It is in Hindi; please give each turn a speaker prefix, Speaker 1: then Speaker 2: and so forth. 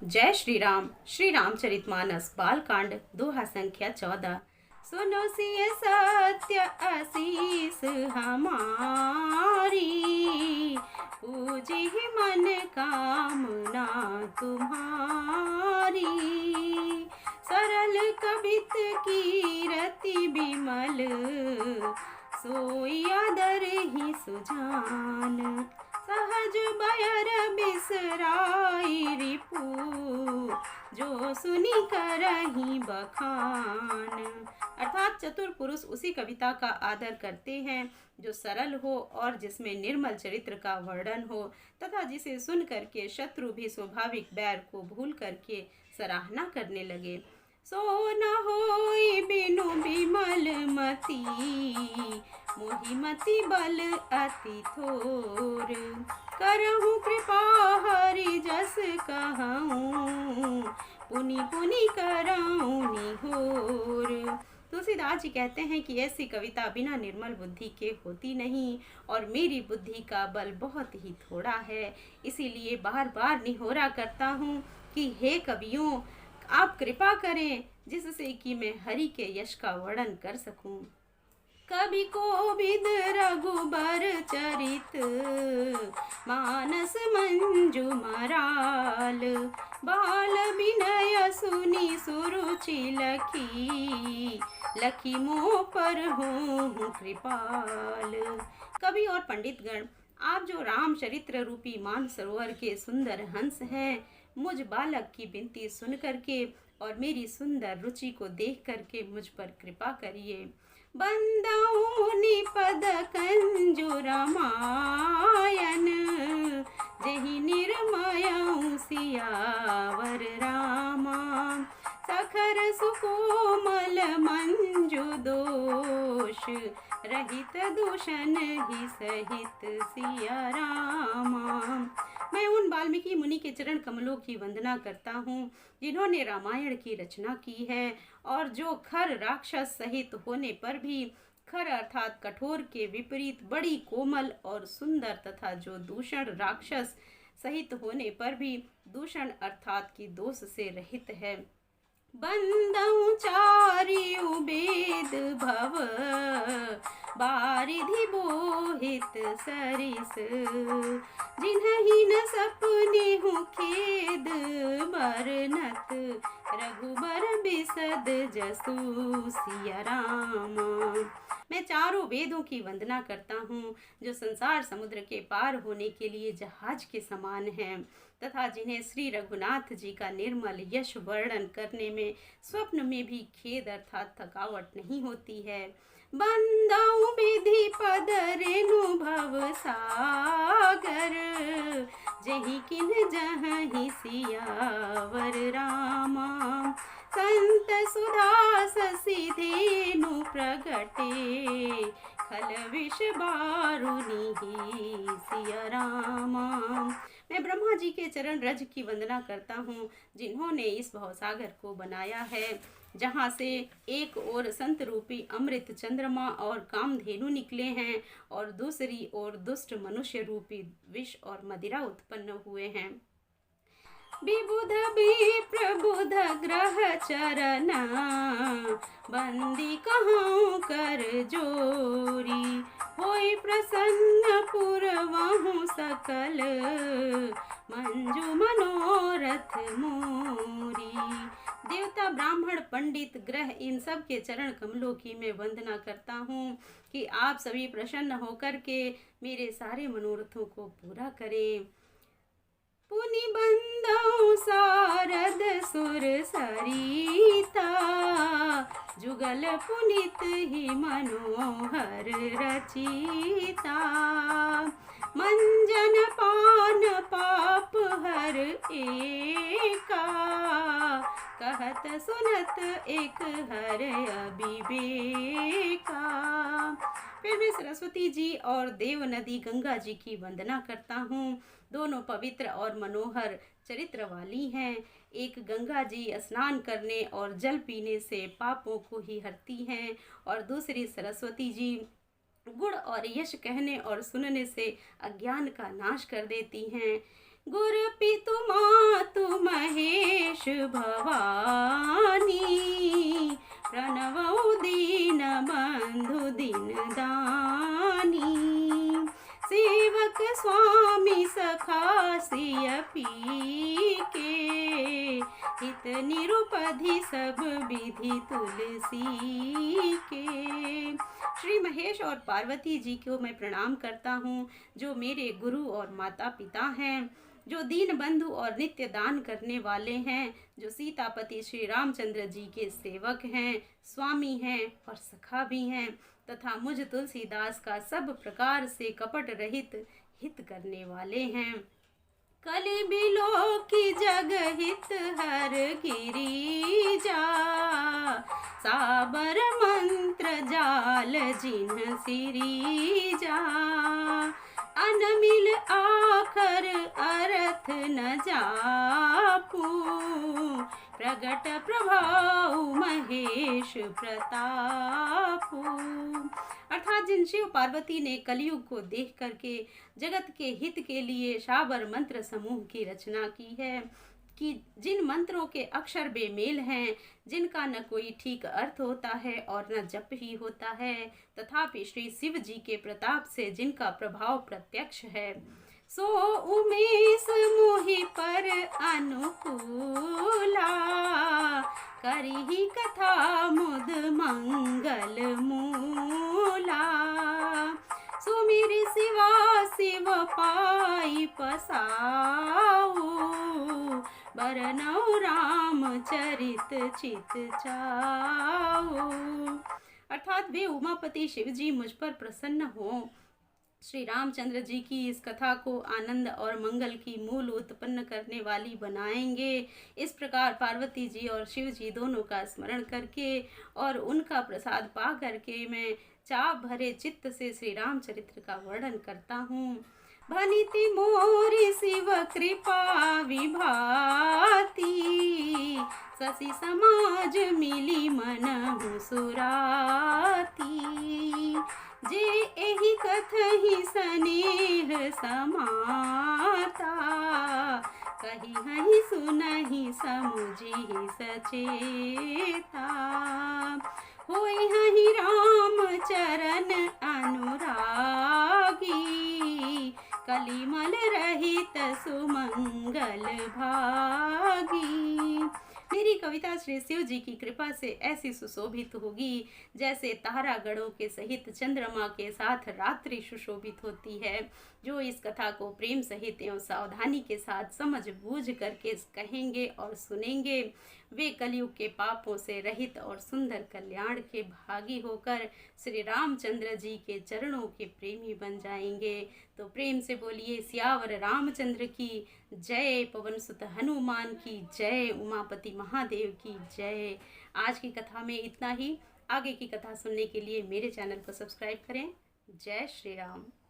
Speaker 1: जय श्री रामचरितमानस बालकांड दोहा संख्या 14। सुनो सिय सत्य आशीष हमारी, पूजी मन कामना तुम्हारी। सरल कबित कीरति बिमल, सोई आदर ही सुजान। सहज बयर बिसराई रिपु, जो सुनी करही बखान। अर्थात चतुर पुरुष उसी कविता का आदर करते हैं जो सरल हो और जिसमें निर्मल चरित्र का वर्णन हो, तथा जिसे सुन करके शत्रु भी स्वाभाविक बैर को भूल करके सराहना करने लगे। सो न होई बिनु बिमल मति, मोहि मति बल अति थोर। करहु कृपा हरि जस कहूँ, पुनि पुनि करऊँ निहोर। तुलसीदास जी कहते हैं कि ऐसी कविता बिना निर्मल बुद्धि के होती नहीं, और मेरी बुद्धि का बल बहुत ही थोड़ा है। इसीलिए बार बार निहोरा करता हूँ कि हे कवियों, आप कृपा करें जिससे कि मैं हरि के यश का वर्णन कर सकूं। कवि कोविद रघुबर चरित, मानस मंजु मराल। बाल विनय सुनी सुरुचि लखी, लखी मोह पर हूँ कृपाल। कवि और पंडित गण, आप जो रामचरित्र रूपी मानसरोवर के सुंदर हंस हैं, मुझ बालक की विनती सुन करके और मेरी सुंदर रुचि को देख करके मुझ पर कृपा करिए। बंदाऊं मुनि पद कंजु रामायण, जेहि निर्मयऊं सियावर रामा। सखर सुकोमल मंजु दोष, रहित दूषण ही सहित सिया रामा। मैं उन वाल्मीकि मुनि के चरण कमलों की वंदना करता हूँ जिन्होंने रामायण की रचना की है, और जो खर राक्षस सहित होने पर भी, खर अर्थात कठोर के विपरीत बड़ी कोमल और सुंदर, तथा जो दूषण राक्षस सहित होने पर भी दूषण अर्थात की दोष से रहित है। बंदऊ चारियु वेद भव, बारिधि बोहित सरिस। जिन्हि न सपने हूँ खेद, बरनत रघुबर बिसद जसु सिया रामा। मैं चारों वेदों की वंदना करता हूँ जो संसार समुद्र के पार होने के लिए जहाज के समान हैं, तथा जिन्हें श्री रघुनाथ जी का निर्मल यश वर्णन करने में स्वप्न में भी खेद अर्थात थकावट नहीं होती है। बंदाऊं विधि पद रेणु भव सागर, जहि किन जहीं सियावर रामा। संत सुधा सीधेनु प्रगटे, खल विष बारुनि सिया रामा। मैं ब्रह्मा जी के चरण रज की वंदना करता हूँ जिन्होंने इस भवसागर को बनाया है, जहाँ से एक ओर संत रूपी अमृत चंद्रमा और कामधेनु निकले हैं, और दूसरी ओर दुष्ट मनुष्य रूपी विष और मदिरा उत्पन्न हुए हैं। विबुध विप्रबुध ग्रह चरना, बंदी कहूँ कर जोरी। होई प्रसन्न पुरवहु सकल, मंजु मनोरथ मोरी। देवता ब्राह्मण पंडित ग्रह इन सब के चरण कमलों की मैं वंदना करता हूँ कि आप सभी प्रसन्न होकर के मेरे सारे मनोरथों को पूरा करें। पुनि बंदौ सारद सुर सरिता, जुगल पुनित ही मनोहर रचिता। मंजन पान पाप हर एका, कहत सुनत एक हर अविवेका। फिर मैं सरस्वती जी और देव नदी गंगा जी की वंदना करता हूँ। दोनों पवित्र और मनोहर चरित्र वाली हैं। एक गंगा जी स्नान करने और जल पीने से पापों को ही हरती हैं, और दूसरी सरस्वती जी गुण और यश कहने और सुनने से अज्ञान का नाश कर देती हैं। गुर पितु मातु महे भवानी, प्रणवौ दीन बंधु दिन दानी। सेवक स्वामी सखा सिय पी के, हित निरुपधि सब विधि तुलसी के। श्री महेश और पार्वती जी को मैं प्रणाम करता हूँ, जो मेरे गुरु और माता पिता हैं, जो दीन बंधु और नित्य दान करने वाले हैं, जो सीतापति श्री रामचंद्र जी के सेवक हैं, स्वामी हैं और सखा भी हैं, तथा मुझ तुलसीदास का सब प्रकार से कपट रहित हित करने वाले हैं। कलि बिलो की जग हित हर गिरिजा, साबर मंत्र जाल जिन्ह सिरीजा। अनमिल आखर अर्थ न जापू, प्रगट प्रभाव महेश प्रतापू। अर्थात जिन शिव पार्वती ने कलयुग को देख करके जगत के हित के लिए शाबर मंत्र समूह की रचना की है, कि जिन मंत्रों के अक्षर बेमेल हैं, जिनका न कोई ठीक अर्थ होता है और न जप ही होता है, तथापि श्री शिव जी के प्रताप से जिनका प्रभाव प्रत्यक्ष है, सो उमेश मोहि पर अनुकूला, करिहि कथा मुद मंगल मूला। सुमिर शिवा शिव पाई पसाऊ, बरनौ राम चरित चित चाऊ। अर्थात वे उमापति शिव जी मुझ पर प्रसन्न हों, श्री रामचंद्र जी की इस कथा को आनंद और मंगल की मूल उत्पन्न करने वाली बनाएंगे। इस प्रकार पार्वती जी और शिव जी दोनों का स्मरण करके और उनका प्रसाद पा करके मैं चाव भरे चित्त से श्री रामचरित्र का वर्णन करता हूँ। भनिति मोरी शिव कृपा विभाती, शशि समाज मिली मनहु सुराती। जे एहि कथहि स्नेह समाता, कहिहि सुनहि समुझिहि सचेता। होई हहि राम चरण अनुरागी, कलिमल रहित सुमंगल भागी। मेरी कविता श्री शिव जी की कृपा से ऐसी सुशोभित होगी जैसे तारागणों के सहित चंद्रमा के साथ रात्रि सुशोभित होती है। जो इस कथा को प्रेम सहित एवं सावधानी के साथ समझ बूझ करके कहेंगे और सुनेंगे, वे कलयुग के पापों से रहित और सुंदर कल्याण के भागी होकर श्री रामचंद्र जी के चरणों के प्रेमी बन जाएंगे। तो प्रेम से बोलिए सियावर रामचंद्र की जय, पवन सुत हनुमान की जय, उमापति महादेव की जय। आज की कथा में इतना ही। आगे की कथा सुनने के लिए मेरे चैनल को सब्सक्राइब करें। जय श्री राम।